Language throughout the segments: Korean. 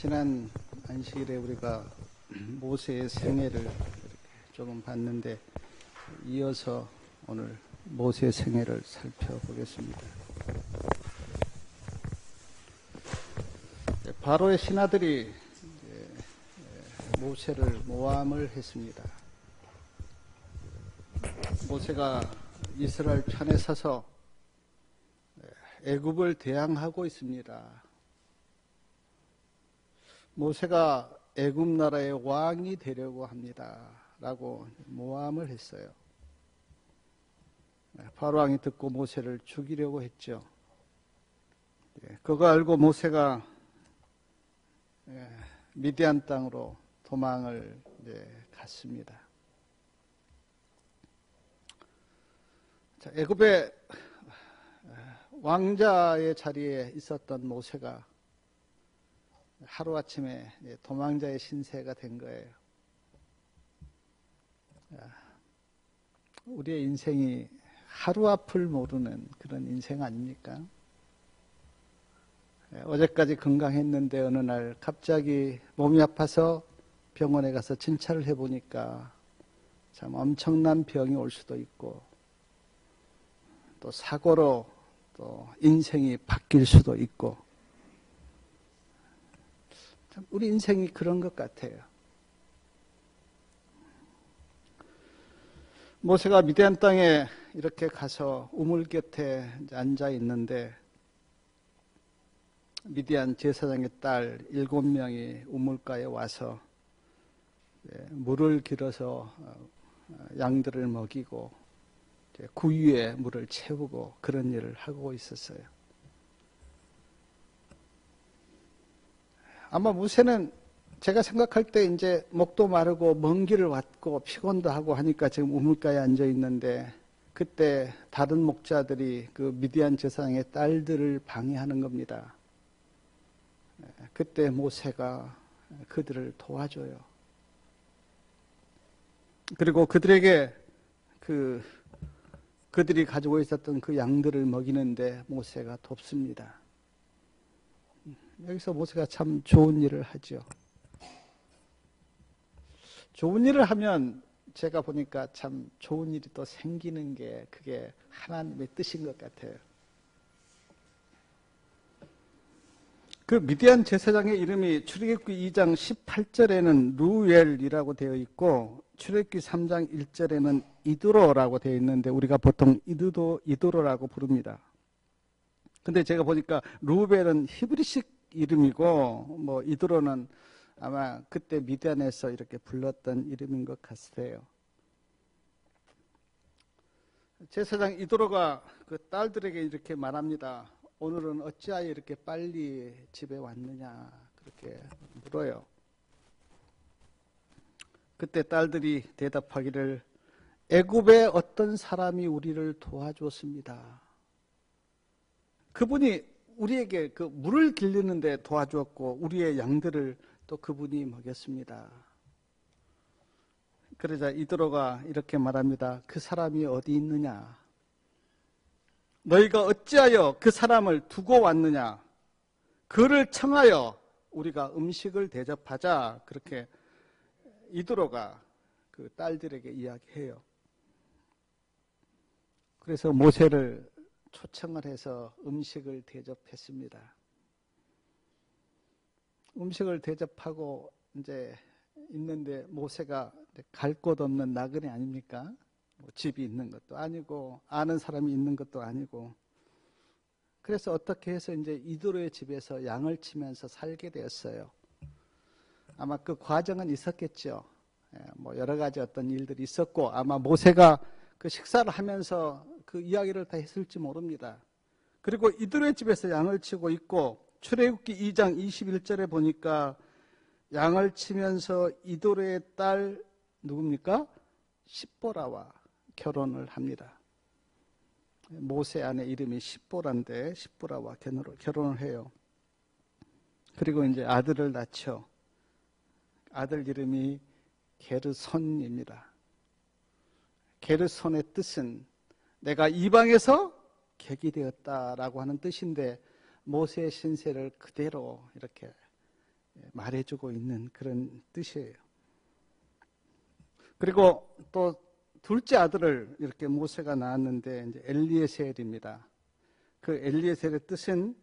지난 안식일에 우리가 모세의 생애를 조금 봤는데 이어서 오늘 모세의 생애를 살펴보겠습니다. 바로의 신하들이 모세를 모함을 했습니다. 모세가 이스라엘 편에 서서 애굽을 대항하고 있습니다. 모세가 애굽 나라의 왕이 되려고 합니다. 라고 모함을 했어요. 바로 왕이 듣고 모세를 죽이려고 했죠. 그거 알고 모세가 미디안 땅으로 도망을 갔습니다. 애굽의 왕자의 자리에 있었던 모세가 하루아침에 도망자의 신세가 된 거예요. 우리의 인생이 하루 앞을 모르는 그런 인생 아닙니까? 어제까지 건강했는데 어느 날 갑자기 몸이 아파서 병원에 가서 진찰을 해보니까 참 엄청난 병이 올 수도 있고 또 사고로 또 인생이 바뀔 수도 있고 참 우리 인생이 그런 것 같아요. 모세가 미디안 땅에 이렇게 가서 우물 곁에 앉아 있는데 미디안 제사장의 딸 7명이 우물가에 와서 물을 길어서 양들을 먹이고 구유에 물을 채우고 그런 일을 하고 있었어요. 아마 모세는 제가 생각할 때 이제 목도 마르고 먼 길을 왔고 피곤도 하고 하니까 지금 우물가에 앉아 있는데 그때 다른 목자들이 그 미디안 제사장의 딸들을 방해하는 겁니다. 그때 모세가 그들을 도와줘요. 그리고 그들에게 그들이 가지고 있었던 그 양들을 먹이는데 모세가 돕습니다. 여기서 모세가 참 좋은 일을 하죠. 좋은 일을 하면 제가 보니까 참 좋은 일이 또 생기는 게 그게 하나님의 뜻인 것 같아요. 그 미디안 제사장의 이름이 출애굽기 2장 18절에는 루엘이라고 되어 있고 출애굽기 3장 1절에는 이드로라고 되어 있는데 우리가 보통 이드로라고 부릅니다. 근데 제가 보니까 루벨은 히브리식 이름이고 뭐 이드로는 아마 그때 미디안에서 이렇게 불렀던 이름인 것 같아요. 제사장 이드로가 그 딸들에게 이렇게 말합니다. 오늘은 어찌하여 이렇게 빨리 집에 왔느냐 그렇게 물어요. 그때 딸들이 대답하기를 애굽의 어떤 사람이 우리를 도와줬습니다. 그분이 우리에게 그 물을 길르는데 도와주었고 우리의 양들을 또 그분이 먹였습니다. 그러자 이드로가 이렇게 말합니다. 그 사람이 어디 있느냐? 너희가 어찌하여 그 사람을 두고 왔느냐? 그를 청하여 우리가 음식을 대접하자. 그렇게 이드로가 그 딸들에게 이야기해요. 그래서 모세를 초청을 해서 음식을 대접했습니다. 음식을 대접하고 이제 있는데 모세가 갈 곳 없는 나그네 아닙니까? 뭐 집이 있는 것도 아니고 아는 사람이 있는 것도 아니고 그래서 어떻게 해서 이제 이드로의 집에서 양을 치면서 살게 되었어요. 아마 그 과정은 있었겠죠. 뭐 여러 가지 어떤 일들이 있었고 아마 모세가 그 식사를 하면서 그 이야기를 다 했을지 모릅니다. 그리고 이드로의 집에서 양을 치고 있고 출애굽기 2장 21절에 보니까 양을 치면서 이드로의 딸 누굽니까? 십보라와 결혼을 합니다. 모세 아내 이름이 십보라인데 십보라와 결혼을 해요. 그리고 이제 아들을 낳죠. 아들 이름이 게르손입니다. 게르손의 뜻은 내가 이방에서 객이 되었다라고 하는 뜻인데 모세의 신세를 그대로 이렇게 말해주고 있는 그런 뜻이에요. 그리고 또 둘째 아들을 이렇게 모세가 낳았는데 이제 엘리에셀입니다. 그 엘리에셀의 뜻은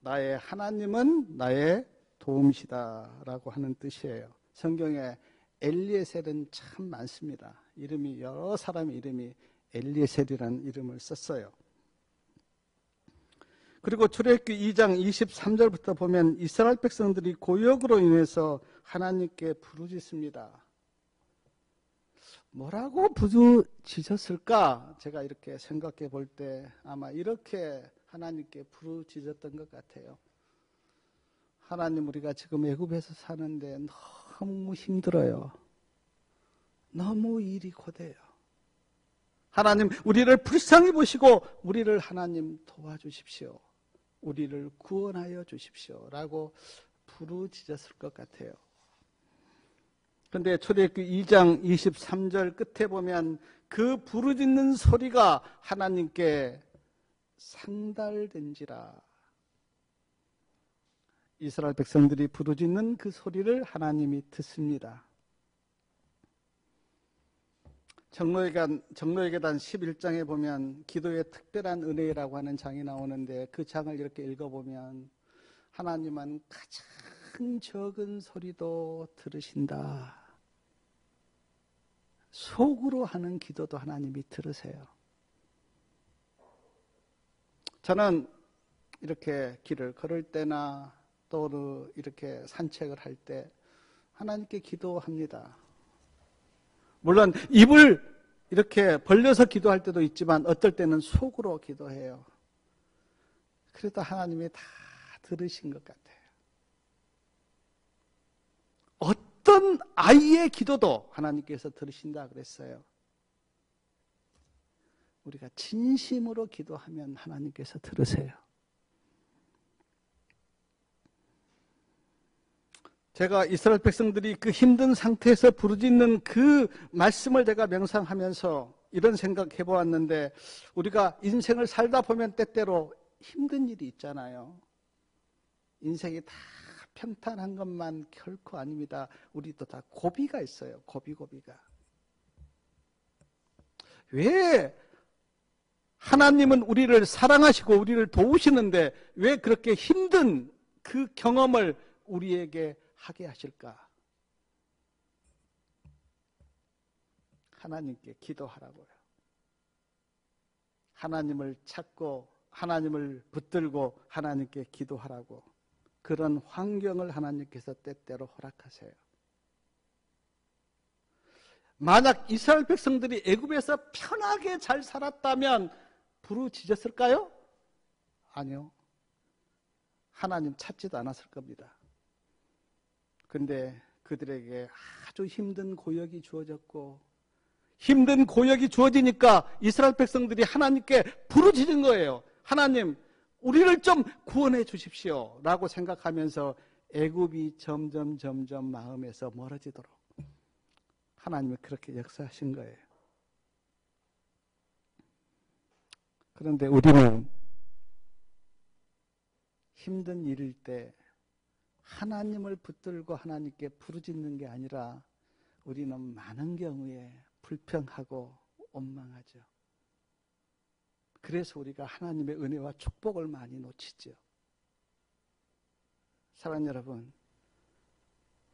나의 하나님은 나의 도움이시다라고 하는 뜻이에요. 성경에 엘리에셀은 참 많습니다. 이름이 여러 사람의 이름이 엘리에셀이라는 이름을 썼어요. 그리고 출애굽기 2장 23절부터 보면 이스라엘 백성들이 고역으로 인해서 하나님께 부르짖습니다. 뭐라고 부르짖었을까? 제가 이렇게 생각해 볼 때 아마 이렇게 하나님께 부르짖었던 것 같아요. 하나님, 우리가 지금 애굽에서 사는데 너무 힘들어요. 너무 일이 고돼요. 하나님, 우리를 불쌍히 보시고 우리를 하나님 도와주십시오. 우리를 구원하여 주십시오. 라고 부르짖었을 것 같아요. 그런데 출애굽기 2장 23절 끝에 보면 그 부르짖는 소리가 하나님께 상달된지라. 이스라엘 백성들이 부르짖는 그 소리를 하나님이 듣습니다. 정로의계단 11장에 보면 기도의 특별한 은혜라고 하는 장이 나오는데 그 장을 이렇게 읽어보면 하나님은 가장 적은 소리도 들으신다. 속으로 하는 기도도 하나님이 들으세요. 저는 이렇게 길을 걸을 때나 또 이렇게 산책을 할 때 하나님께 기도합니다. 물론 입을 이렇게 벌려서 기도할 때도 있지만 어떨 때는 속으로 기도해요. 그래도 하나님이 다 들으신 것 같아요. 어떤 아이의 기도도 하나님께서 들으신다 그랬어요. 우리가 진심으로 기도하면 하나님께서 들으세요. 제가 이스라엘 백성들이 그 힘든 상태에서 부르짖는 그 말씀을 제가 명상하면서 이런 생각 해보았는데, 우리가 인생을 살다 보면 때때로 힘든 일이 있잖아요. 인생이 다 평탄한 것만 결코 아닙니다. 우리도 다 고비가 있어요. 고비가. 왜 하나님은 우리를 사랑하시고 우리를 도우시는데 왜 그렇게 힘든 그 경험을 우리에게 하게 하실까? 하나님께 기도하라고요. 하나님을 찾고 하나님을 붙들고 하나님께 기도하라고. 그런 환경을 하나님께서 때때로 허락하세요. 만약 이스라엘 백성들이 애굽에서 편하게 잘 살았다면 부르짖었을까요? 아니요. 하나님 찾지도 않았을 겁니다. 그런데 그들에게 아주 힘든 고역이 주어졌고, 힘든 고역이 주어지니까 이스라엘 백성들이 하나님께 부르짖은 거예요. 하나님, 우리를 좀 구원해 주십시오 라고 생각하면서 애굽이 점점 마음에서 멀어지도록 하나님이 그렇게 역사하신 거예요. 그런데 우리는 힘든 일일 때 하나님을 붙들고 하나님께 부르짖는 게 아니라 우리는 많은 경우에 불평하고 원망하죠. 그래서 우리가 하나님의 은혜와 축복을 많이 놓치죠. 사랑하는 여러분,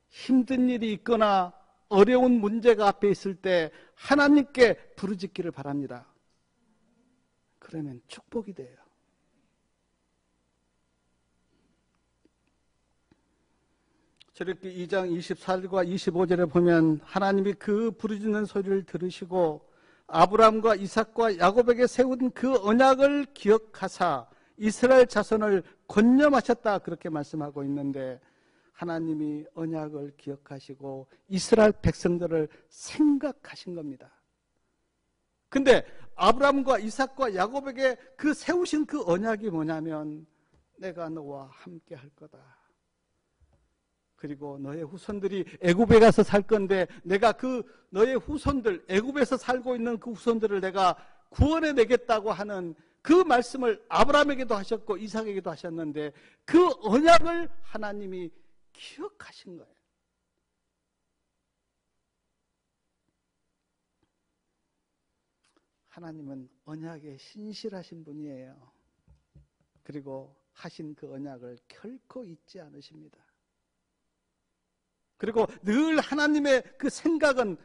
힘든 일이 있거나 어려운 문제가 앞에 있을 때 하나님께 부르짖기를 바랍니다. 그러면 축복이 돼요. 출애굽기 2장 24절과 25절에 보면 하나님이 그 부르짖는 소리를 들으시고 아브라함과 이삭과 야곱에게 세운 그 언약을 기억하사 이스라엘 자손을 권념하셨다, 그렇게 말씀하고 있는데, 하나님이 언약을 기억하시고 이스라엘 백성들을 생각하신 겁니다. 근데 아브라함과 이삭과 야곱에게 그 세우신 그 언약이 뭐냐면, 내가 너와 함께 할 거다. 그리고 너의 후손들이 애굽에 가서 살 건데 내가 그 너의 후손들, 애굽에서 살고 있는 그 후손들을 내가 구원해 내겠다고 하는 그 말씀을 아브라함에게도 하셨고 이삭에게도 하셨는데, 그 언약을 하나님이 기억하신 거예요. 하나님은 언약에 신실하신 분이에요. 그리고 하신 그 언약을 결코 잊지 않으십니다. 그리고 늘 하나님의 그 생각은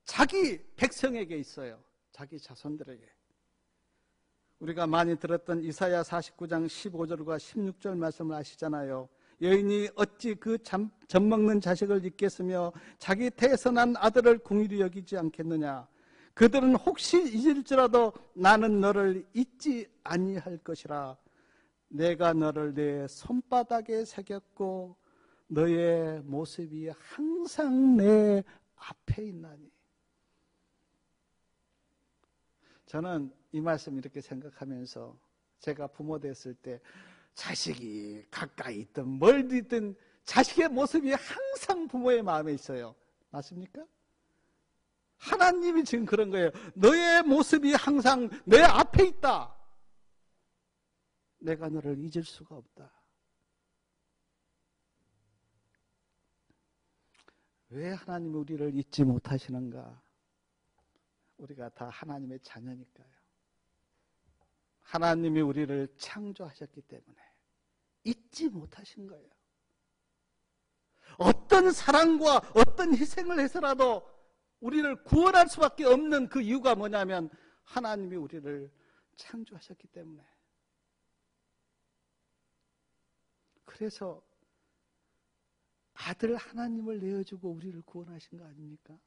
자기 백성에게 있어요. 자기 자손들에게. 우리가 많이 들었던 이사야 49장 15절과 16절 말씀을 아시잖아요. 여인이 어찌 그 젖먹는 자식을 잊겠으며 자기 태에서 난 아들을 궁일히 여기지 않겠느냐. 그들은 혹시 잊을지라도 나는 너를 잊지 아니할 것이라. 내가 너를 내 손바닥에 새겼고 너의 모습이 항상 내 앞에 있나니. 저는 이 말씀 이렇게 생각하면서 제가 부모 됐을 때 자식이 가까이 있든 멀리 있든 자식의 모습이 항상 부모의 마음에 있어요. 맞습니까? 하나님이 지금 그런 거예요. 너의 모습이 항상 내 앞에 있다. 내가 너를 잊을 수가 없다. 왜 하나님이 우리를 잊지 못하시는가? 우리가 다 하나님의 자녀니까요. 하나님이 우리를 창조하셨기 때문에 잊지 못하신 거예요. 어떤 사랑과 어떤 희생을 해서라도 우리를 구원할 수밖에 없는 그 이유가 뭐냐면 하나님이 우리를 창조하셨기 때문에. 그래서 아들 하나님을 내어주고 우리를 구원하신 거 아닙니까?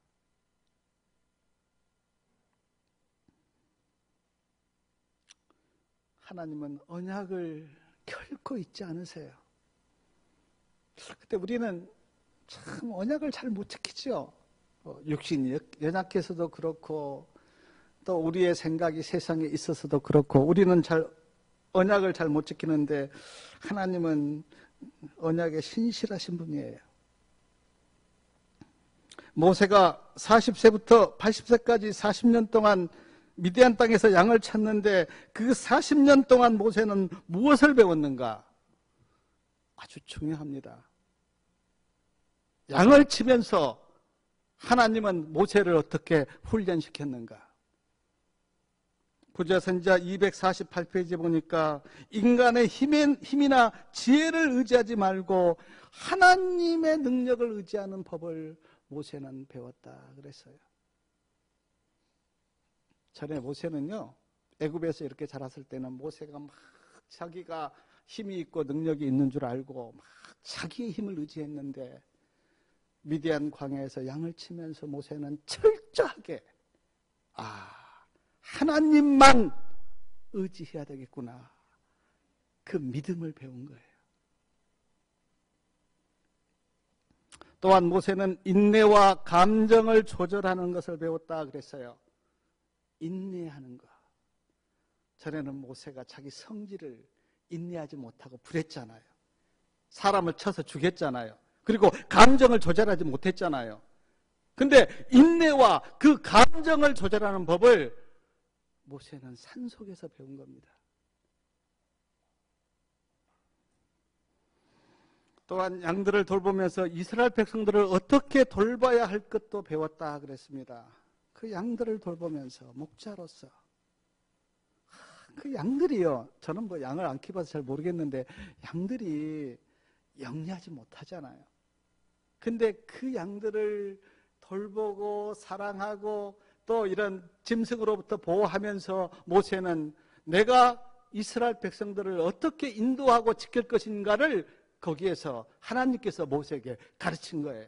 하나님은 언약을 결코 잊지 않으세요. 근데 우리는 참 언약을 잘 못 지키죠. 육신이 연약해서도 그렇고 또 우리의 생각이 세상에 있어서도 그렇고 우리는 언약을 잘 못 지키는데 하나님은 언약에 신실하신 분이에요. 모세가 40세부터 80세까지 40년 동안 미디안 땅에서 양을 찾는데 그 40년 동안 모세는 무엇을 배웠는가? 아주 중요합니다. 양을 치면서 하나님은 모세를 어떻게 훈련시켰는가? 구제선지자 248페이지 보니까 인간의 힘이나 지혜를 의지하지 말고 하나님의 능력을 의지하는 법을 모세는 배웠다 그랬어요. 전에 모세는요, 애굽에서 이렇게 자랐을 때는 모세가 막 자기가 힘이 있고 능력이 있는 줄 알고 막 자기의 힘을 의지했는데 미디안 광야에서 양을 치면서 모세는 철저하게 하나님만 의지해야 되겠구나. 그 믿음을 배운 거예요. 또한 모세는 인내와 감정을 조절하는 것을 배웠다 그랬어요. 인내하는 것. 전에는 모세가 자기 성질을 인내하지 못하고 불했잖아요. 사람을 쳐서 죽였잖아요. 그리고 감정을 조절하지 못했잖아요. 근데 인내와 그 감정을 조절하는 법을 모세는 산속에서 배운 겁니다. 또한 양들을 돌보면서 이스라엘 백성들을 어떻게 돌봐야 할 것도 배웠다 그랬습니다. 그 양들을 돌보면서 목자로서 그 양들이요, 저는 뭐 양을 안 키워서 잘 모르겠는데 양들이 영리하지 못하잖아요. 근데 그 양들을 돌보고 사랑하고 또 이런 짐승으로부터 보호하면서 모세는 내가 이스라엘 백성들을 어떻게 인도하고 지킬 것인가를 거기에서 하나님께서 모세에게 가르친 거예요.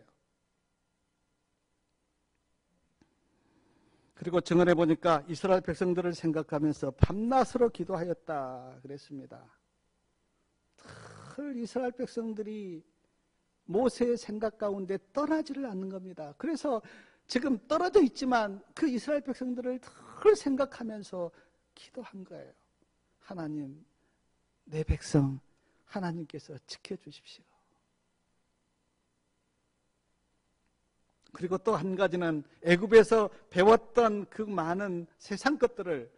그리고 증언해 보니까 이스라엘 백성들을 생각하면서 밤낮으로 기도하였다 그랬습니다. 늘 이스라엘 백성들이 모세의 생각 가운데 떠나지를 않는 겁니다. 그래서 지금 떨어져 있지만 그 이스라엘 백성들을 늘 생각하면서 기도한 거예요. 하나님, 내 백성 하나님께서 지켜주십시오. 그리고 또 한 가지는 애굽에서 배웠던 그 많은 세상 것들을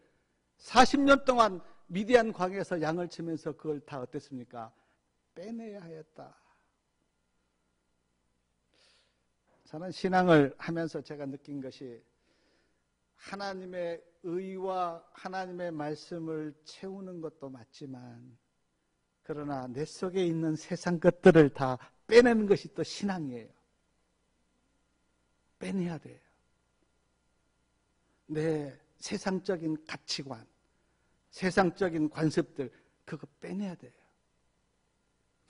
40년 동안 미디안 광야에서 양을 치면서 그걸 다 어땠습니까? 빼내야 하였다. 저는 신앙을 하면서 제가 느낀 것이 하나님의 의와 하나님의 말씀을 채우는 것도 맞지만 그러나 내 속에 있는 세상 것들을 다 빼내는 것이 또 신앙이에요. 빼내야 돼요. 내 세상적인 가치관, 세상적인 관습들 그거 빼내야 돼요.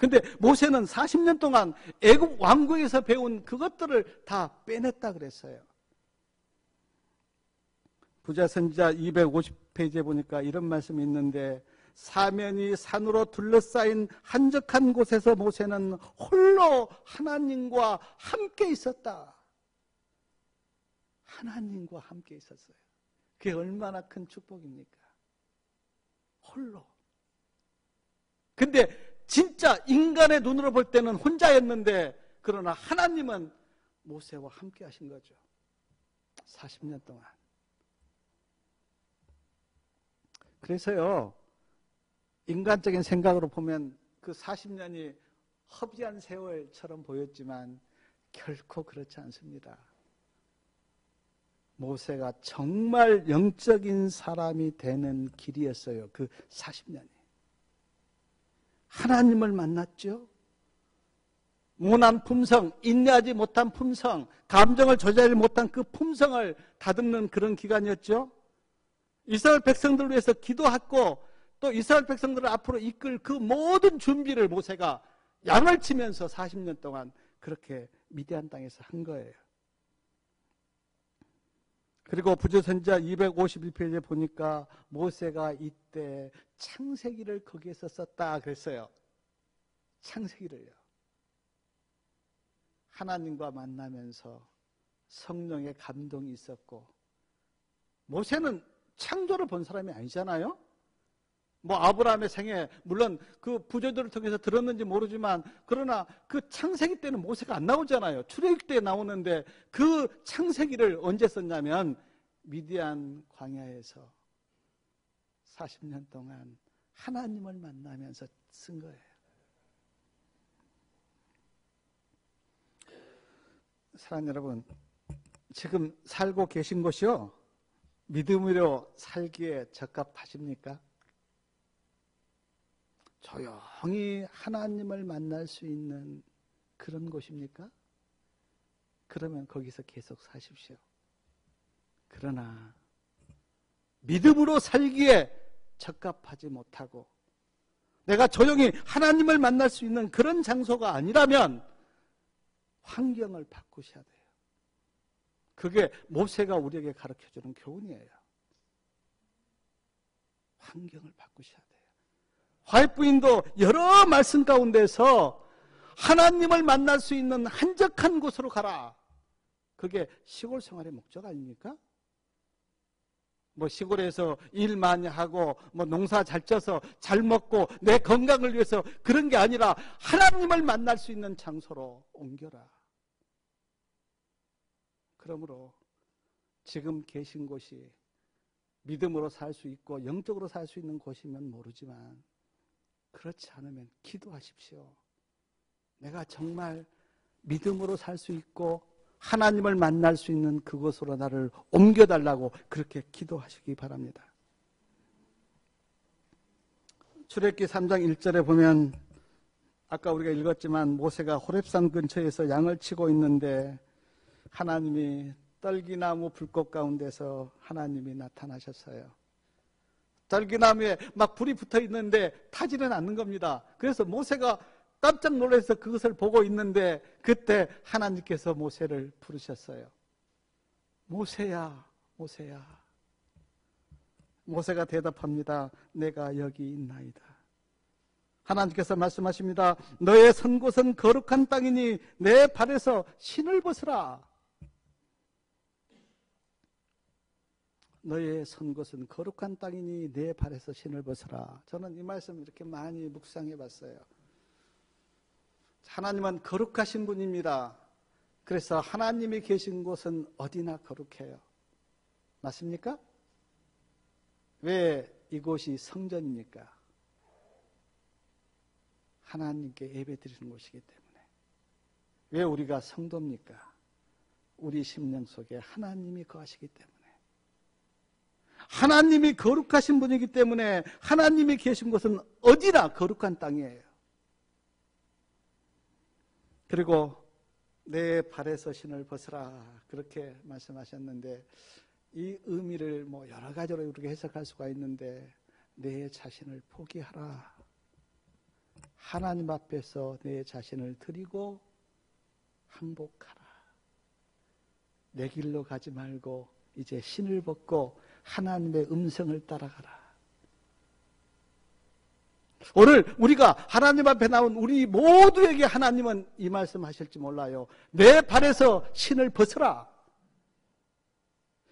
근데 모세는 40년 동안 애굽 왕국에서 배운 그것들을 다 빼냈다 그랬어요. 부자선지자 250페이지에 보니까 이런 말씀이 있는데 사면이 산으로 둘러싸인 한적한 곳에서 모세는 홀로 하나님과 함께 있었다. 하나님과 함께 있었어요. 그게 얼마나 큰 축복입니까? 홀로. 근데 진짜 인간의 눈으로 볼 때는 혼자였는데 그러나 하나님은 모세와 함께 하신 거죠. 40년 동안. 그래서요, 인간적인 생각으로 보면 그 40년이 허비한 세월처럼 보였지만 결코 그렇지 않습니다. 모세가 정말 영적인 사람이 되는 길이었어요. 그 40년이. 하나님을 만났죠. 모난 품성, 인내하지 못한 품성, 감정을 조절하지 못한 그 품성을 다듬는 그런 기간이었죠. 이스라엘 백성들을 위해서 기도하고 또 이스라엘 백성들을 앞으로 이끌 그 모든 준비를 모세가 양을 치면서 40년 동안 그렇게 미디안 땅에서 한 거예요. 그리고 부조선지자 251페이지에 보니까 모세가 이때 창세기를 거기에서 썼다 그랬어요. 창세기를요. 하나님과 만나면서 성령의 감동이 있었고 모세는 창조를 본 사람이 아니잖아요. 뭐 아브라함의 생애 물론 그 부조들을 통해서 들었는지 모르지만 그러나 그 창세기 때는 모세가 안 나오잖아요. 출애굽 때 나오는데 그 창세기를 언제 썼냐면 미디안 광야에서 40년 동안 하나님을 만나면서 쓴 거예요. 사랑하는 여러분, 지금 살고 계신 곳이요 믿음으로 살기에 적합하십니까? 조용히 하나님을 만날 수 있는 그런 곳입니까? 그러면 거기서 계속 사십시오. 그러나 믿음으로 살기에 적합하지 못하고 내가 조용히 하나님을 만날 수 있는 그런 장소가 아니라면 환경을 바꾸셔야 돼요. 그게 모세가 우리에게 가르쳐주는 교훈이에요. 환경을 바꾸셔야 돼요. 화이트부인도 여러 말씀 가운데서 하나님을 만날 수 있는 한적한 곳으로 가라. 그게 시골 생활의 목적 아닙니까? 뭐 시골에서 일 많이 하고 뭐 농사 잘 쪄서 잘 먹고 내 건강을 위해서 그런 게 아니라 하나님을 만날 수 있는 장소로 옮겨라. 그러므로 지금 계신 곳이 믿음으로 살 수 있고 영적으로 살 수 있는 곳이면 모르지만 그렇지 않으면 기도하십시오. 내가 정말 믿음으로 살 수 있고 하나님을 만날 수 있는 그곳으로 나를 옮겨달라고 그렇게 기도하시기 바랍니다. 출애굽기 3장 1절에 보면 아까 우리가 읽었지만 모세가 호렙산 근처에서 양을 치고 있는데 하나님이 떨기나무 불꽃 가운데서 하나님이 나타나셨어요. 떨기나무에 막 불이 붙어 있는데 타지는 않는 겁니다. 그래서 모세가 깜짝 놀라서 그것을 보고 있는데 그때 하나님께서 모세를 부르셨어요. 모세야, 모세야. 모세가 대답합니다. 내가 여기 있나이다. 하나님께서 말씀하십니다. 너의 선 곳은 거룩한 땅이니 내 발에서 신을 벗으라. 너의 선 곳은 거룩한 땅이니 내 발에서 신을 벗으라. 저는 이 말씀 이렇게 많이 묵상해 봤어요. 하나님은 거룩하신 분입니다. 그래서 하나님이 계신 곳은 어디나 거룩해요. 맞습니까? 왜 이곳이 성전입니까? 하나님께 예배 드리는 곳이기 때문에. 왜 우리가 성도입니까? 우리 심령 속에 하나님이 거하시기 때문에, 하나님이 거룩하신 분이기 때문에 하나님이 계신 곳은 어디나 거룩한 땅이에요. 그리고 내 발에서 신을 벗으라 그렇게 말씀하셨는데, 이 의미를 여러 가지로 이렇게 해석할 수가 있는데, 내 자신을 포기하라, 하나님 앞에서 내 자신을 드리고 항복하라, 내 길로 가지 말고 이제 신을 벗고 하나님의 음성을 따라가라. 오늘 우리가 하나님 앞에 나온 우리 모두에게 하나님은 이 말씀 하실지 몰라요. 내 발에서 신을 벗으라.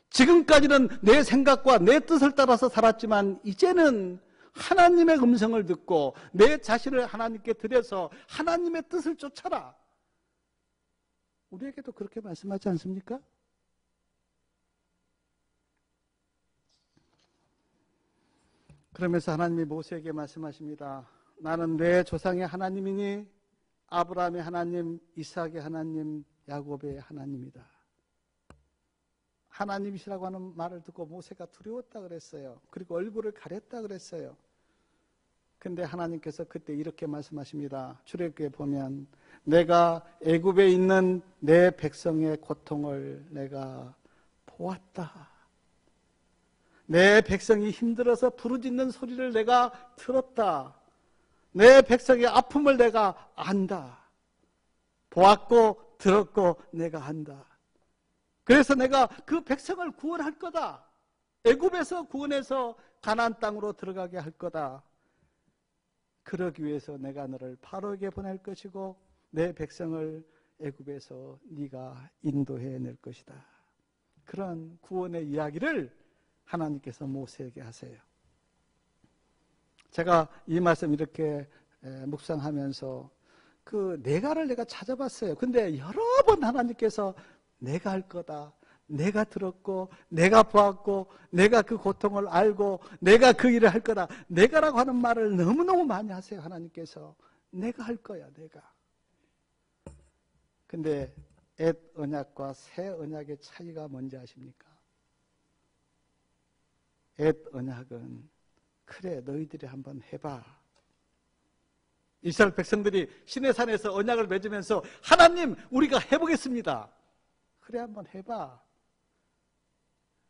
지금까지는 내 생각과 내 뜻을 따라서 살았지만 이제는 하나님의 음성을 듣고 내 자신을 하나님께 드려서 하나님의 뜻을 쫓아라. 우리에게도 그렇게 말씀하지 않습니까? 그러면서 하나님이 모세에게 말씀하십니다. 나는 내 조상의 하나님이니 아브라함의 하나님, 이삭의 하나님, 야곱의 하나님이다. 하나님이시라고 하는 말을 듣고 모세가 두려웠다 그랬어요. 그리고 얼굴을 가렸다 그랬어요. 근데 하나님께서 그때 이렇게 말씀하십니다. 출애굽기에 보면 내가 애굽에 있는 내 백성의 고통을 내가 보았다. 내 백성이 힘들어서 부르짖는 소리를 내가 들었다. 내 백성의 아픔을 내가 안다. 보았고 들었고 내가 안다. 그래서 내가 그 백성을 구원할 거다. 애굽에서 구원해서 가나안 땅으로 들어가게 할 거다. 그러기 위해서 내가 너를 바로에게 보낼 것이고 내 백성을 애굽에서 네가 인도해 낼 것이다. 그런 구원의 이야기를 하나님께서 모세에게 하세요. 제가 이 말씀 이렇게 묵상하면서 그 내가를 내가 찾아봤어요. 근데 여러 번 하나님께서 내가 할 거다, 내가 들었고 내가 보았고 내가 그 고통을 알고 내가 그 일을 할 거다, 내가라고 하는 말을 너무너무 많이 하세요. 하나님께서 내가 할 거야, 내가. 근데 옛 언약과 새 언약의 차이가 뭔지 아십니까? 옛 언약은 그래 너희들이 한번 해봐. 이스라엘 백성들이 시내산에서 언약을 맺으면서 하나님 우리가 해보겠습니다. 그래 한번 해봐.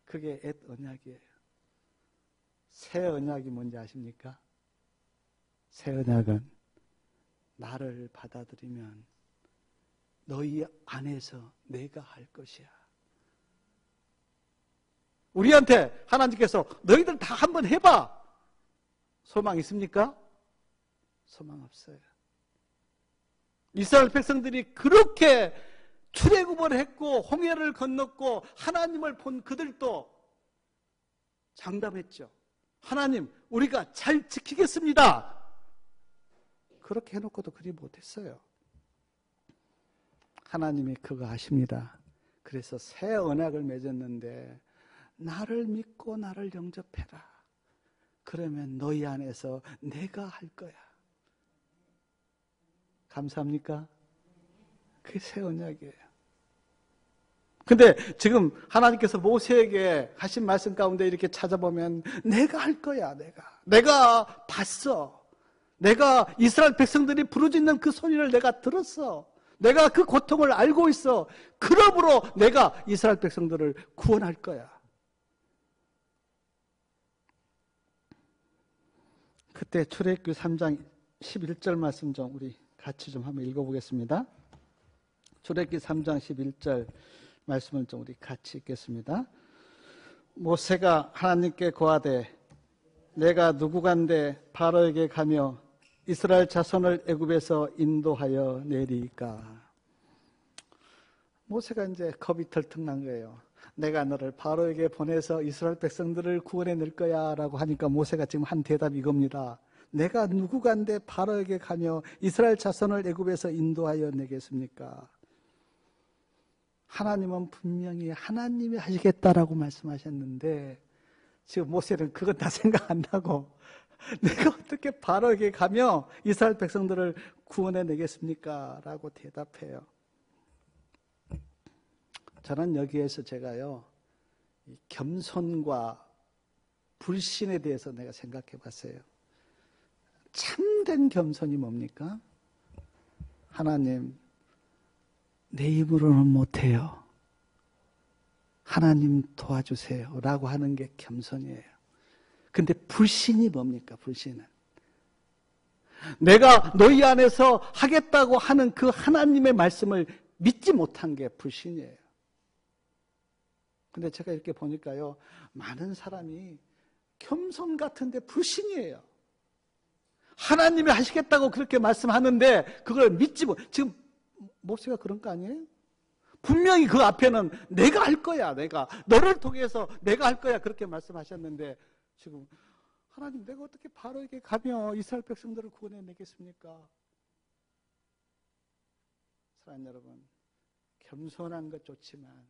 그게 옛 언약이에요. 새 언약이 뭔지 아십니까? 새 언약은 나를 받아들이면 너희 안에서 내가 할 것이야. 우리한테 하나님께서 너희들 다 한번 해봐. 소망 있습니까? 소망 없어요. 이스라엘 백성들이 그렇게 출애굽을 했고 홍해를 건넜고 하나님을 본 그들도 장담했죠. 하나님 우리가 잘 지키겠습니다. 그렇게 해놓고도 그리 못했어요. 하나님이 그거 아십니다. 그래서 새 언약을 맺었는데 나를 믿고 나를 영접해라. 그러면 너희 안에서 내가 할 거야. 감사합니까? 그게 새 언약이에요. 근데 지금 하나님께서 모세에게 하신 말씀 가운데 이렇게 찾아보면 내가 할 거야. 내가 봤어. 내가 이스라엘 백성들이 부르짖는 그 소리를 내가 들었어. 내가 그 고통을 알고 있어. 그러므로 내가 이스라엘 백성들을 구원할 거야. 그때 출애굽기 3장 11절 말씀 좀 우리 같이 좀 한번 읽어보겠습니다. 출애굽기 3장 11절 말씀을 좀 우리 같이 읽겠습니다. 모세가 하나님께 고하되 내가 누구간데 바로에게 가며 이스라엘 자손을 애굽에서 인도하여 내리까. 모세가 이제 겁이 털떡 난 거예요. 내가 너를 바로에게 보내서 이스라엘 백성들을 구원해 낼 거야 라고 하니까 모세가 지금 한 대답이 이겁니다. 내가 누구간데 바로에게 가며 이스라엘 자손을 애굽에서 인도하여 내겠습니까? 하나님은 분명히 하나님이 하시겠다라고 말씀하셨는데 지금 모세는 그건 다 생각 안 나고 내가 어떻게 바로에게 가며 이스라엘 백성들을 구원해 내겠습니까? 라고 대답해요. 저는 여기에서 제가요, 이 겸손과 불신에 대해서 내가 생각해 봤어요. 참된 겸손이 뭡니까? 하나님, 내 입으로는 못해요. 하나님 도와주세요. 라고 하는 게 겸손이에요. 근데 불신이 뭡니까? 불신은. 내가 너희 안에서 하겠다고 하는 그 하나님의 말씀을 믿지 못한 게 불신이에요. 근데 제가 이렇게 보니까요, 많은 사람이 겸손 같은데 불신이에요. 하나님이 하시겠다고 그렇게 말씀하는데 그걸 믿지 못. 지금 모세가 그런 거 아니에요? 분명히 그 앞에는 내가 할 거야. 내가 너를 통해서 내가 할 거야. 그렇게 말씀하셨는데 지금 하나님, 내가 어떻게 바로에게 가며 이스라엘 백성들을 구원해내겠습니까? 사랑하는 여러분, 겸손한 것 좋지만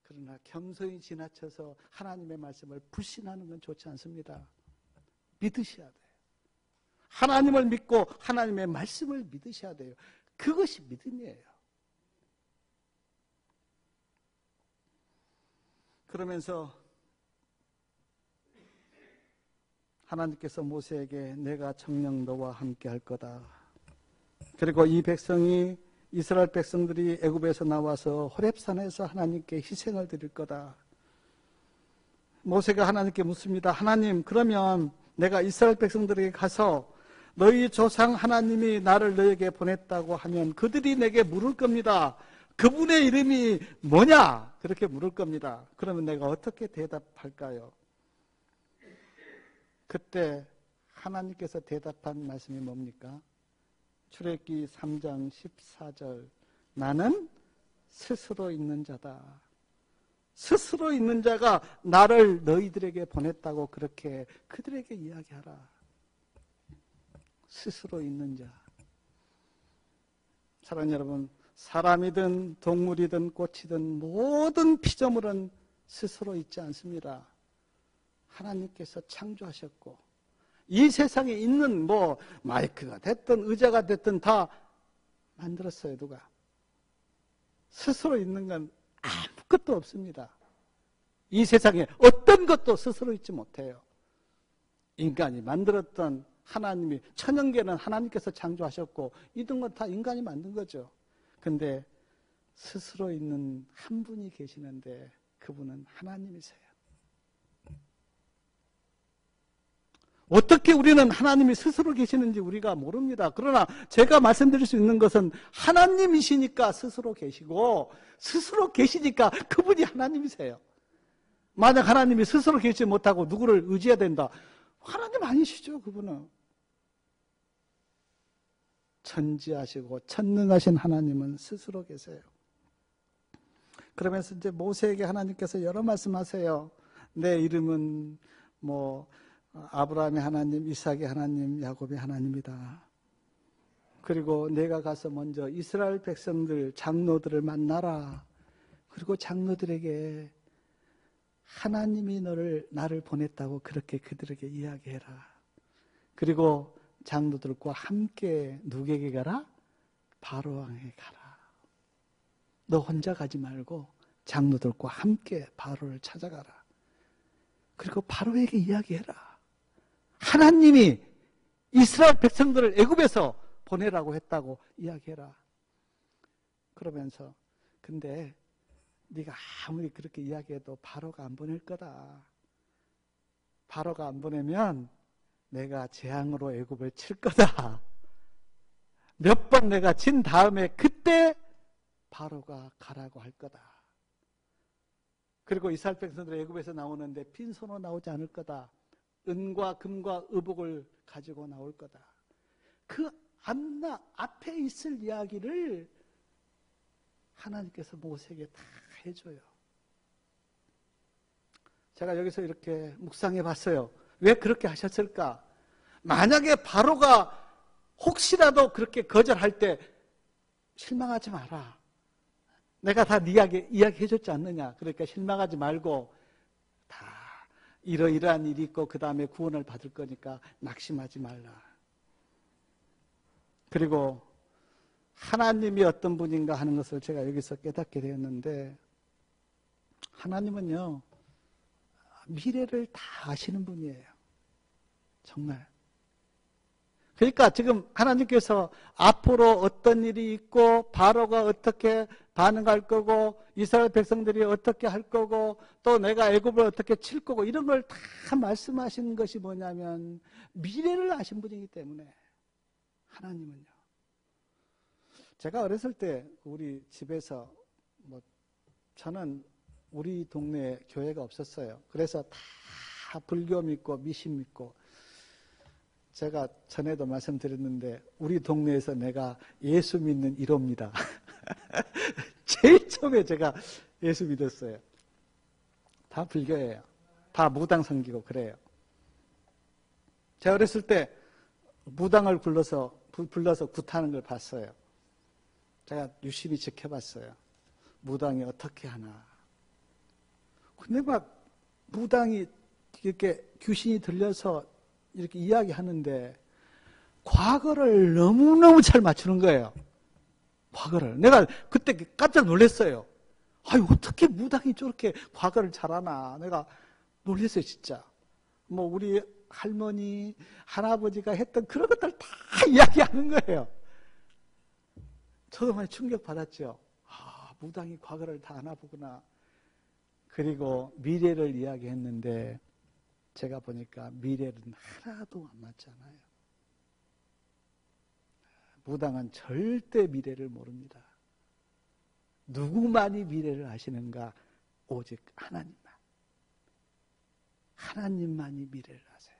그러나 겸손이 지나쳐서 하나님의 말씀을 불신하는 건 좋지 않습니다. 믿으셔야 돼요. 하나님을 믿고 하나님의 말씀을 믿으셔야 돼요. 그것이 믿음이에요. 그러면서 하나님께서 모세에게 내가 정녕 너와 함께 할 거다. 그리고 이 백성이, 이스라엘 백성들이 애굽에서 나와서 호렙산에서 하나님께 희생을 드릴 거다. 모세가 하나님께 묻습니다. 하나님, 그러면 내가 이스라엘 백성들에게 가서 너희 조상 하나님이 나를 너에게 보냈다고 하면 그들이 내게 물을 겁니다. 그분의 이름이 뭐냐? 그렇게 물을 겁니다. 그러면 내가 어떻게 대답할까요? 그때 하나님께서 대답한 말씀이 뭡니까? 출애굽기 3장 14절. 나는 스스로 있는 자다. 스스로 있는 자가 나를 너희들에게 보냈다고 그렇게 그들에게 이야기하라. 스스로 있는 자. 사랑하는 여러분, 사람이든 동물이든 꽃이든 모든 피조물은 스스로 있지 않습니다. 하나님께서 창조하셨고 이 세상에 있는 마이크가 됐든 의자가 됐든 다 만들었어요. 누가? 스스로 있는 건 아무것도 없습니다. 이 세상에 어떤 것도 스스로 있지 못해요. 인간이 만들었던 하나님이, 천연계는 하나님께서 창조하셨고 이런 건 다 인간이 만든 거죠. 근데 스스로 있는 한 분이 계시는데 그분은 하나님이세요. 어떻게 우리는 하나님이 스스로 계시는지 우리가 모릅니다. 그러나 제가 말씀드릴 수 있는 것은 하나님이시니까 스스로 계시고 스스로 계시니까 그분이 하나님이세요. 만약 하나님이 스스로 계시지 못하고 누구를 의지해야 된다. 하나님 아니시죠, 그분은. 천지하시고 천능하신 하나님은 스스로 계세요. 그러면서 이제 모세에게 하나님께서 여러 말씀하세요. 내 이름은 아브라함의 하나님, 이삭의 하나님, 야곱의 하나님이다. 그리고 내가 가서 먼저 이스라엘 백성들, 장로들을 만나라. 그리고 장로들에게 하나님이 나를 보냈다고 그렇게 그들에게 이야기해라. 그리고 장로들과 함께 누구에게 가라? 바로왕에게 가라. 너 혼자 가지 말고 장로들과 함께 바로를 찾아가라. 그리고 바로에게 이야기해라. 하나님이 이스라엘 백성들을 애굽에서 보내라고 했다고 이야기해라. 그러면서 근데 네가 아무리 그렇게 이야기해도 바로가 안 보낼 거다. 바로가 안 보내면 내가 재앙으로 애굽을 칠 거다. 몇 번 내가 친 다음에 그때 바로가 가라고 할 거다. 그리고 이스라엘 백성들이 애굽에서 나오는데 빈손으로 나오지 않을 거다. 은과 금과 의복을 가지고 나올 거다. 그 앞에 있을 이야기를 하나님께서 모세에게 다 해줘요. 제가 여기서 이렇게 묵상해 봤어요. 왜 그렇게 하셨을까? 만약에 바로가 혹시라도 그렇게 거절할 때 실망하지 마라. 내가 다 네 이야기해 줬지 않느냐. 그러니까 실망하지 말고 다 이러이러한 일이 있고 그 다음에 구원을 받을 거니까 낙심하지 말라. 그리고 하나님이 어떤 분인가 하는 것을 제가 여기서 깨닫게 되었는데 하나님은요, 미래를 다 아시는 분이에요. 정말. 그러니까 지금 하나님께서 앞으로 어떤 일이 있고 바로가 어떻게 반응할 거고 이스라엘 백성들이 어떻게 할 거고 또 내가 애굽을 어떻게 칠 거고 이런 걸 다 말씀하신 것이 뭐냐면 미래를 아신 분이기 때문에 하나님은요. 제가 어렸을 때 우리 집에서 저는 우리 동네에 교회가 없었어요. 그래서 다 불교 믿고 미신 믿고 제가 전에도 말씀드렸는데 우리 동네에서 내가 예수 믿는 1호입니다. 제일 처음에 제가 예수 믿었어요. 다 불교예요. 다 무당 섬기고 그래요. 제가 어렸을 때 무당을 불러서 굿하는 걸 봤어요. 제가 유심히 지켜봤어요. 무당이 어떻게 하나. 근데 막 무당이 이렇게 귀신이 들려서 이렇게 이야기하는데 과거를 너무너무 잘 맞추는 거예요. 과거를. 내가 그때 깜짝 놀랐어요. 아유, 어떻게 무당이 저렇게 과거를 잘하나. 내가 놀랐어요, 진짜. 우리 할머니, 할아버지가 했던 그런 것들 다 이야기하는 거예요. 저도 많이 충격받았죠. 아, 무당이 과거를 다 아나 보구나. 그리고 미래를 이야기했는데 제가 보니까 미래는 하나도 안 맞잖아요. 무당은 절대 미래를 모릅니다. 누구만이 미래를 아시는가? 오직 하나님만. 하나님만이 미래를 아세요.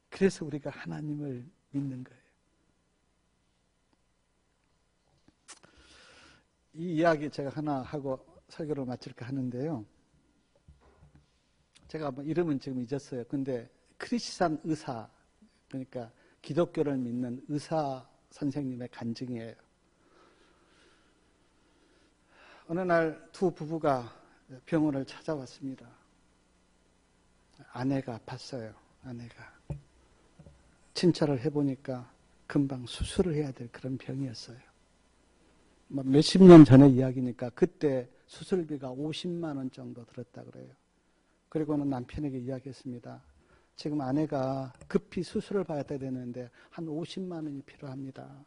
그래서 우리가 하나님을 믿는 거예요. 이 이야기 제가 하나 하고 설교를 마칠까 하는데요. 제가 이름은 지금 잊었어요. 근데 크리스찬 의사, 그러니까 기독교를 믿는 의사 선생님의 간증이에요. 어느 날 두 부부가 병원을 찾아왔습니다. 아내가 아팠어요. 아내가. 진찰을 해보니까 금방 수술을 해야 될 그런 병이었어요. 몇십 년 전의 이야기니까 그때 수술비가 50만 원 정도 들었다 그래요. 그리고는 남편에게 이야기했습니다. 지금 아내가 급히 수술을 받아야 되는데 한 50만 원이 필요합니다.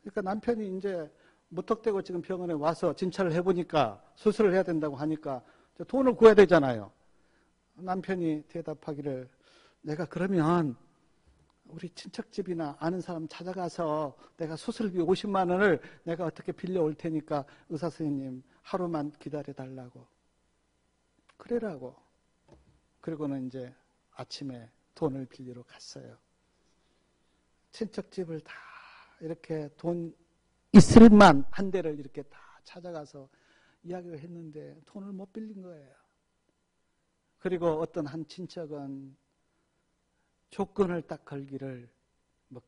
그러니까 남편이 이제 무턱대고 지금 병원에 와서 진찰을 해보니까 수술을 해야 된다고 하니까 돈을 구해야 되잖아요. 남편이 대답하기를 내가 그러면 우리 친척집이나 아는 사람 찾아가서 내가 수술비 50만 원을 내가 어떻게 빌려올 테니까 의사 선생님 하루만 기다려달라고. 그래라고. 그리고는 이제 아침에 돈을 빌리러 갔어요. 친척집을 다 이렇게 돈 있을만 한 데를 이렇게 다 찾아가서 이야기를 했는데 돈을 못 빌린 거예요. 그리고 어떤 한 친척은 조건을 딱 걸기를,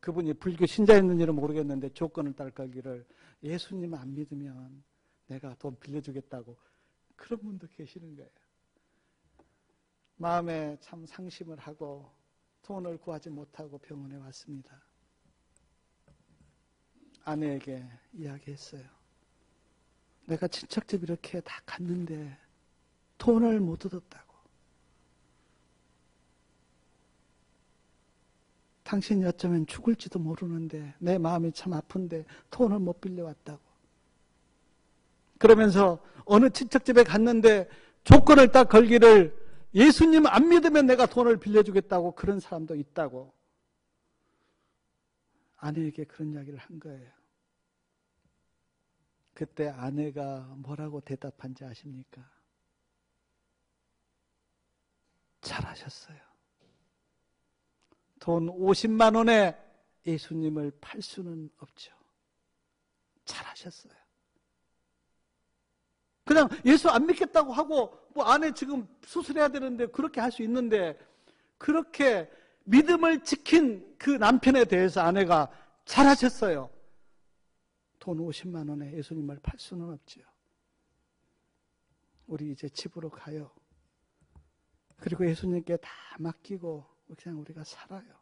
그분이 불교 신자였는지는 모르겠는데 조건을 딱 걸기를 예수님 안 믿으면 내가 돈 빌려주겠다고. 그런 분도 계시는 거예요. 마음에 참 상심을 하고 돈을 구하지 못하고 병원에 왔습니다. 아내에게 이야기했어요. 내가 친척집 이렇게 다 갔는데 돈을 못 얻었다고. 당신이 어쩌면 죽을지도 모르는데 내 마음이 참 아픈데 돈을 못 빌려왔다고. 그러면서 어느 친척집에 갔는데 조건을 딱 걸기를 예수님 안 믿으면 내가 돈을 빌려주겠다고. 그런 사람도 있다고. 아내에게 그런 이야기를 한 거예요. 그때 아내가 뭐라고 대답한지 아십니까? 잘하셨어요. 돈 50만 원에 예수님을 팔 수는 없죠. 잘하셨어요. 그냥 예수 안 믿겠다고 하고 아내 지금 수술해야 되는데 그렇게 할 수 있는데 그렇게 믿음을 지킨 그 남편에 대해서 아내가 잘하셨어요. 돈 50만 원에 예수님을 팔 수는 없죠. 우리 이제 집으로 가요. 그리고 예수님께 다 맡기고 그냥 우리가 살아요.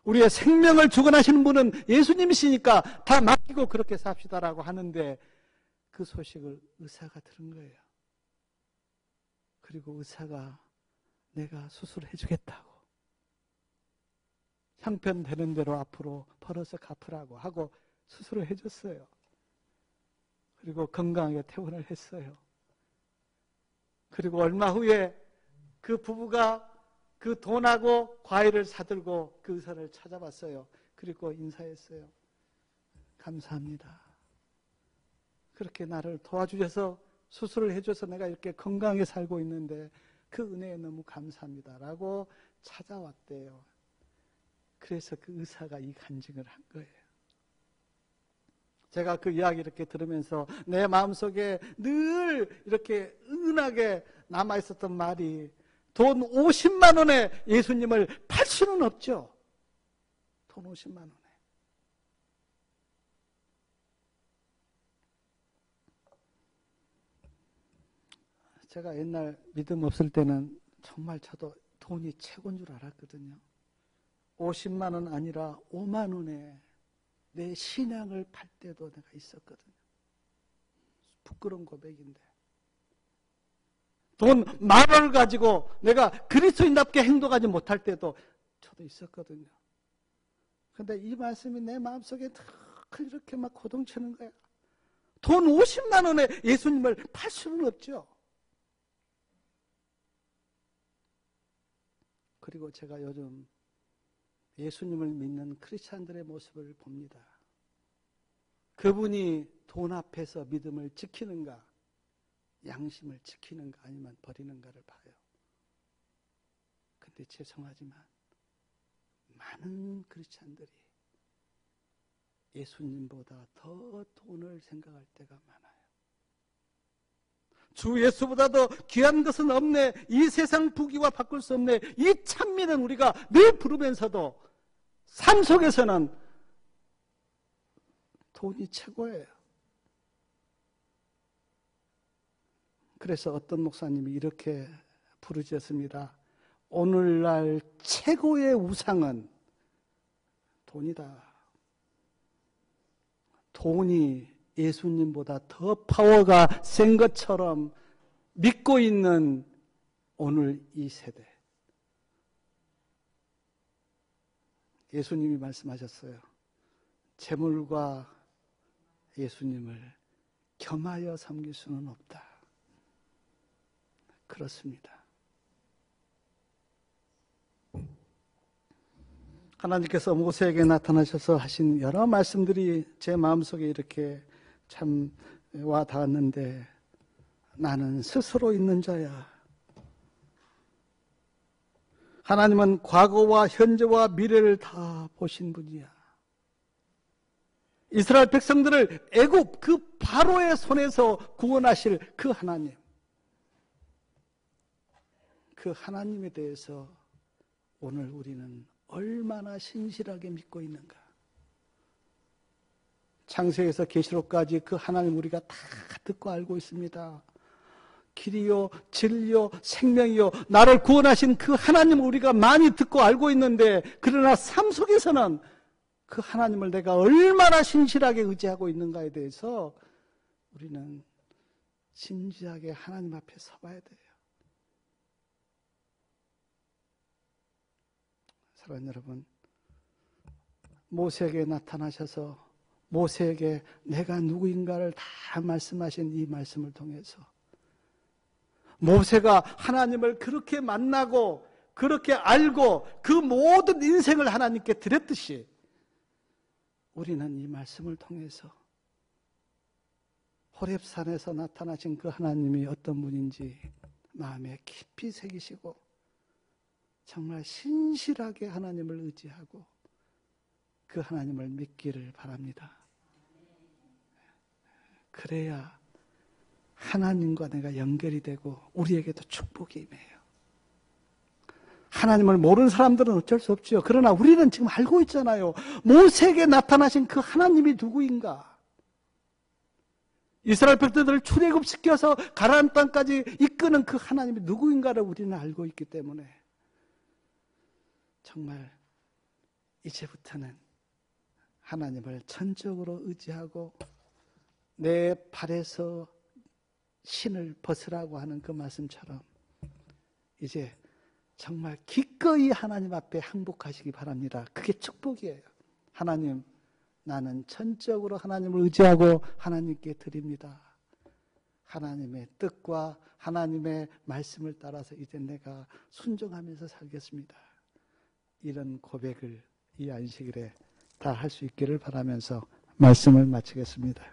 우리의 생명을 주관하시는 분은 예수님이시니까 다 맡기고 그렇게 삽시다라고 하는데 그 소식을 의사가 들은 거예요. 그리고 의사가 내가 수술해 주겠다고, 형편되는 대로 앞으로 벌어서 갚으라고 하고 수술을 해줬어요. 그리고 건강하게 퇴원을 했어요. 그리고 얼마 후에 그 부부가 그 돈하고 과일을 사들고 그 의사를 찾아봤어요. 그리고 인사했어요. 감사합니다. 그렇게 나를 도와주셔서 수술을 해줘서 내가 이렇게 건강하게 살고 있는데 그 은혜에 너무 감사합니다 라고 찾아왔대요. 그래서 그 의사가 이 간증을 한 거예요. 제가 그 이야기 이렇게 들으면서 내 마음속에 늘 이렇게 은은하게 남아있었던 말이, 돈 50만 원에 예수님을 팔 수는 없죠. 돈 50만 원에. 제가 옛날 믿음 없을 때는 정말 저도 돈이 최고인 줄 알았거든요. 50만 원 아니라 5만 원에 내 신앙을 팔 때도 내가 있었거든요. 부끄러운 고백인데. 돈 10,000원을 가지고 내가 그리스도인답게 행동하지 못할 때도 저도 있었거든요. 근데 이 말씀이 내 마음속에 늘 이렇게 막 고동치는 거야. 돈 50만 원에 예수님을 팔 수는 없죠. 그리고 제가 요즘 예수님을 믿는 크리스찬들의 모습을 봅니다. 그분이 돈 앞에서 믿음을 지키는가, 양심을 지키는가, 아니면 버리는가를 봐요. 근데 죄송하지만 많은 크리스찬들이 예수님보다 더 돈을 생각할 때가 많아요. 주 예수보다도 귀한 것은 없네, 이 세상 부귀와 바꿀 수 없네, 이 찬미는 우리가 늘 부르면서도 삶 속에서는 돈이 최고예요. 그래서 어떤 목사님이 이렇게 부르짖었습니다. 오늘날 최고의 우상은 돈이다. 돈이 예수님보다 더 파워가 센 것처럼 믿고 있는 오늘 이 세대. 예수님이 말씀하셨어요. 재물과 예수님을 겸하여 섬길 수는 없다. 그렇습니다. 하나님께서 모세에게 나타나셔서 하신 여러 말씀들이 제 마음속에 이렇게 참 와 닿았는데, 나는 스스로 있는 자야. 하나님은 과거와 현재와 미래를 다 보신 분이야. 이스라엘 백성들을 애굽 그 바로의 손에서 구원하실 그 하나님, 그 하나님에 대해서 오늘 우리는 얼마나 신실하게 믿고 있는가. 창세기에서 계시록까지 그 하나님 우리가 다 듣고 알고 있습니다. 길이요, 진리요, 생명이요, 나를 구원하신 그 하나님을 우리가 많이 듣고 알고 있는데, 그러나 삶 속에서는 그 하나님을 내가 얼마나 신실하게 의지하고 있는가에 대해서 우리는 진지하게 하나님 앞에 서봐야 돼요. 사랑하는 여러분, 모세에게 나타나셔서 모세에게 내가 누구인가를 다 말씀하신 이 말씀을 통해서 모세가 하나님을 그렇게 만나고 그렇게 알고 그 모든 인생을 하나님께 드렸듯이 우리는 이 말씀을 통해서 호렙산에서 나타나신 그 하나님이 어떤 분인지 마음에 깊이 새기시고 정말 신실하게 하나님을 의지하고 그 하나님을 믿기를 바랍니다. 그래야 하나님과 내가 연결이 되고 우리에게도 축복이 임해요. 하나님을 모르는 사람들은 어쩔 수 없죠. 그러나 우리는 지금 알고 있잖아요. 모세에게 나타나신 그 하나님이 누구인가? 이스라엘 백성들을 출애굽시켜서 가나안 땅까지 이끄는 그 하나님이 누구인가를 우리는 알고 있기 때문에 정말 이제부터는 하나님을 전적으로 의지하고 내 발에서 신을 벗으라고 하는 그 말씀처럼 이제 정말 기꺼이 하나님 앞에 항복하시기 바랍니다. 그게 축복이에요. 하나님, 나는 전적으로 하나님을 의지하고 하나님께 드립니다. 하나님의 뜻과 하나님의 말씀을 따라서 이제 내가 순종하면서 살겠습니다. 이런 고백을 이 안식일에 다 할 수 있기를 바라면서 말씀을 마치겠습니다.